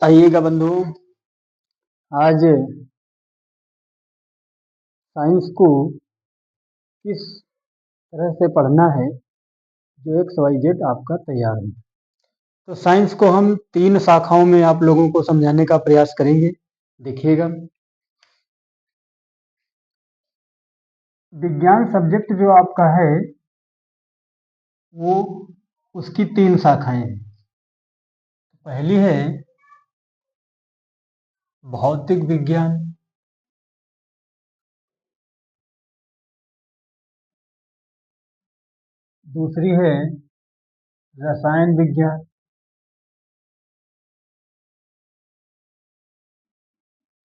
आइएगा बंधु, आज साइंस को किस तरह से पढ़ना है जो एक्स वाई जेड आपका तैयार हो। तो साइंस को हम 3 शाखाओं में आप लोगों को समझाने का प्रयास करेंगे। देखिएगा, विज्ञान सब्जेक्ट जो आपका है वो उसकी 3 शाखाएं हैं। पहली है भौतिक विज्ञान, दूसरी है रसायन विज्ञान,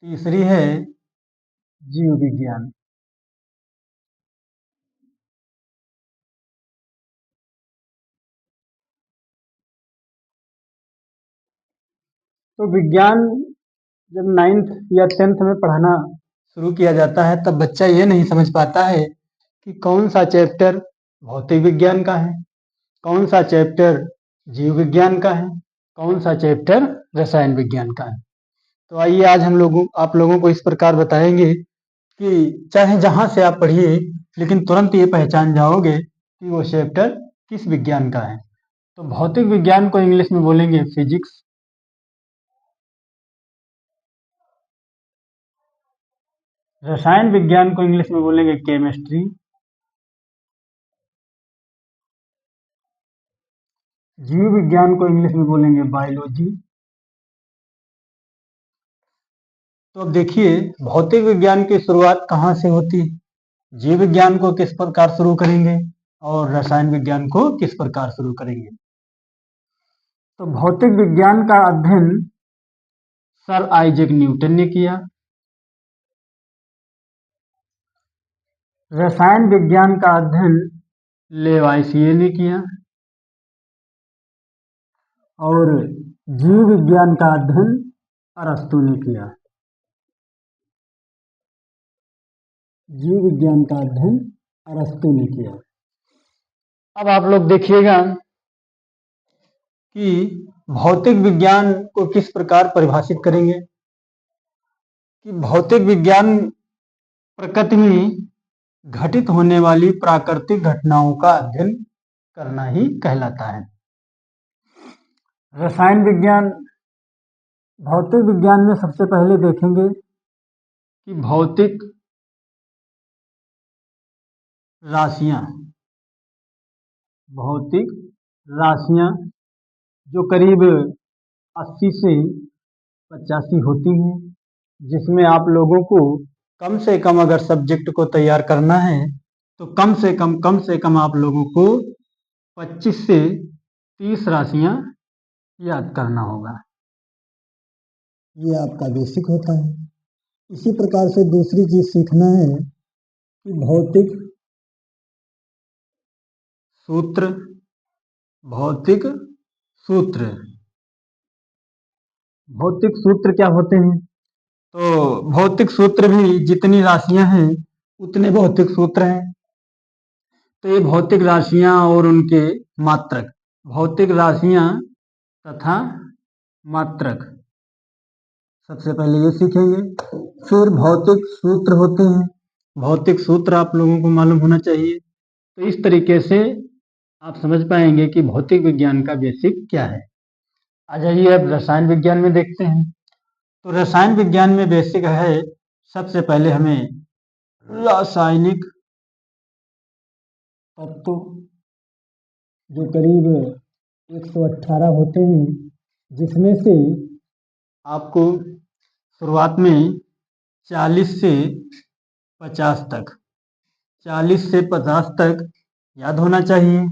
तीसरी है जीव विज्ञान। तो विज्ञान जब 9th या 10th में पढ़ाना शुरू किया जाता है तब बच्चा ये नहीं समझ पाता है कि कौन सा चैप्टर भौतिक विज्ञान का है, कौन सा चैप्टर जीव विज्ञान का है, कौन सा चैप्टर रसायन विज्ञान का है। तो आइए आज हम आप लोगों को इस प्रकार बताएंगे कि चाहे जहां से आप पढ़िए लेकिन तुरंत ये पहचान जाओगे कि वो चैप्टर किस विज्ञान का है। तो भौतिक विज्ञान को इंग्लिश में बोलेंगे फिजिक्स, रसायन विज्ञान को इंग्लिश में बोलेंगे केमिस्ट्री, जीव विज्ञान को इंग्लिश में बोलेंगे बायोलॉजी। तो अब देखिए, भौतिक विज्ञान की शुरुआत कहाँ से होती है, जीव विज्ञान को किस प्रकार शुरू करेंगे और रसायन विज्ञान को किस प्रकार शुरू करेंगे। तो भौतिक विज्ञान का अध्ययन सर आइजैक न्यूटन ने किया, रसायन विज्ञान का अध्ययन लेवाइसिए ने किया और जीव विज्ञान का अध्ययन अरस्तु ने किया। जीव विज्ञान का अध्ययन अरस्तु ने किया। अब आप लोग देखिएगा कि भौतिक विज्ञान को किस प्रकार परिभाषित करेंगे कि भौतिक विज्ञान प्रकृति में घटित होने वाली प्राकृतिक घटनाओं का अध्ययन करना ही कहलाता है। रसायन विज्ञान भौतिक विज्ञान में सबसे पहले देखेंगे कि भौतिक राशियां जो करीब 80 से 85 होती हैं, जिसमें आप लोगों को कम से कम अगर सब्जेक्ट को तैयार करना है तो कम से कम आप लोगों को 25 से 30 राशियां याद करना होगा। ये आपका बेसिक होता है। इसी प्रकार से दूसरी चीज सीखना है कि भौतिक सूत्र क्या होते हैं। तो भौतिक सूत्र भी जितनी राशियां हैं उतने भौतिक सूत्र हैं। तो ये भौतिक राशियां और उनके मात्रक, भौतिक राशियां तथा मात्रक सबसे पहले ये सीखेंगे। फिर भौतिक सूत्र होते हैं, भौतिक सूत्र आप लोगों को मालूम होना चाहिए। तो इस तरीके से आप समझ पाएंगे कि भौतिक विज्ञान का बेसिक क्या है। आ जाइए अब रसायन विज्ञान में देखते हैं। तो रसायन विज्ञान में बेसिक है, सबसे पहले हमें रासायनिक तत्व जो करीब 118 होते हैं, जिसमें से आपको शुरुआत में 40 से 50 तक याद होना चाहिए।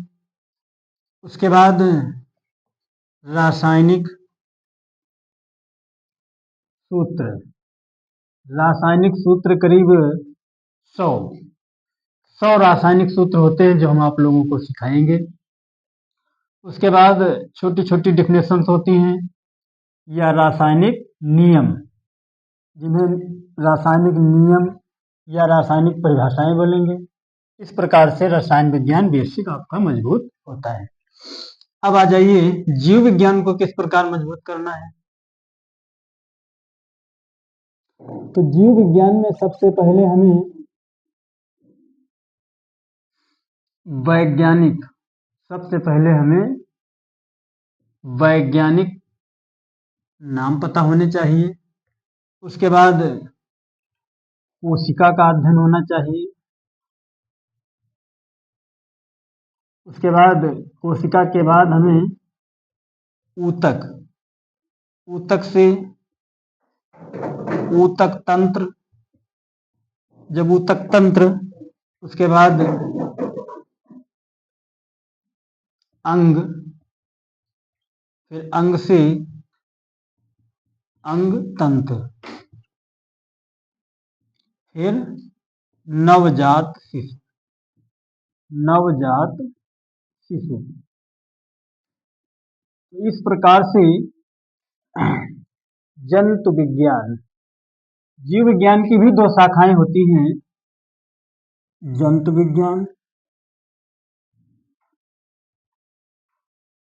उसके बाद रासायनिक सूत्र करीब 100 रासायनिक सूत्र होते हैं जो हम आप लोगों को सिखाएंगे। उसके बाद छोटी छोटी डेफिनेशंस होती हैं या रासायनिक नियम, जिन्हें रासायनिक नियम या रासायनिक परिभाषाएं बोलेंगे। इस प्रकार से रसायन विज्ञान बेसिक आपका मजबूत होता है। अब आ जाइए जीव विज्ञान को किस प्रकार मजबूत करना है। तो जीव विज्ञान में सबसे पहले हमें वैज्ञानिक नाम पता होने चाहिए। उसके बाद कोशिका का अध्ययन होना चाहिए। उसके बाद कोशिका के बाद हमें ऊतक से ऊतक तंत्र, जब ऊतक तंत्र, उसके बाद अंग, फिर अंग से अंग तंत्र, फिर नवजात शिशु। तो इस प्रकार से जंतु विज्ञान, जीव विज्ञान की भी 2 शाखाएं होती हैं, जंतु विज्ञान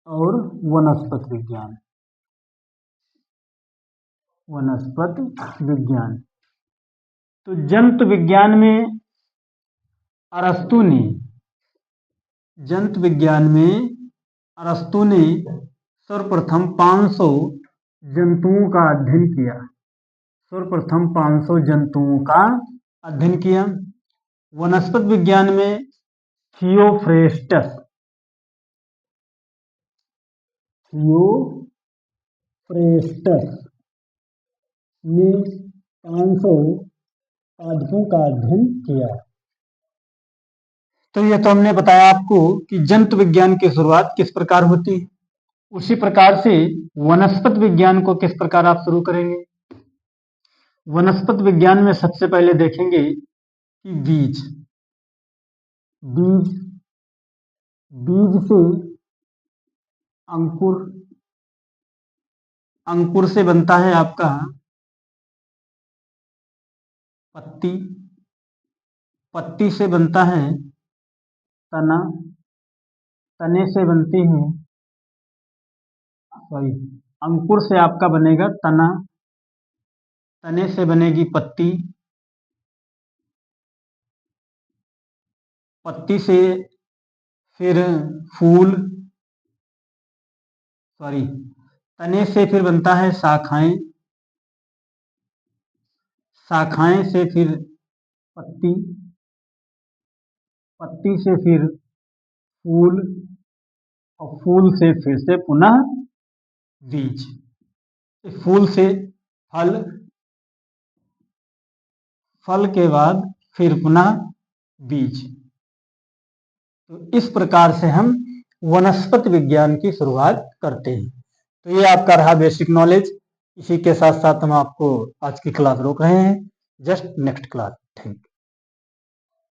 और वनस्पति विज्ञान। तो जंतु विज्ञान में अरस्तु ने सर्वप्रथम 500 जंतुओं का अध्ययन किया। वनस्पति विज्ञान में थियोफ्रेस्टस ने 500 पादपों का अध्ययन किया। तो यह तो हमने बताया आपको कि जंतु विज्ञान की शुरुआत किस प्रकार होती है। उसी प्रकार से वनस्पति विज्ञान को किस प्रकार आप शुरू करेंगे। वनस्पति विज्ञान में सबसे पहले देखेंगे कि बीज से अंकुर से बनता है आपका पत्ती से बनता है तना, तने से बनती है अंकुर से आपका बनेगा तना, तने से बनेगी पत्ती, पत्ती से फिर फूल, तने से फिर बनता है शाखाएं से फिर पत्ती, पत्ती से फिर फूल, और फूल से फिर से पुनः बीज, फूल से फल, फल के बाद फिर पुनः बीज। तो इस प्रकार से हम वनस्पति विज्ञान की शुरुआत करते हैं। तो ये आपका रहा बेसिक नॉलेज। इसी के साथ साथ हम आपको आज की क्लास रोक रहे हैं। Just next class. Thank you.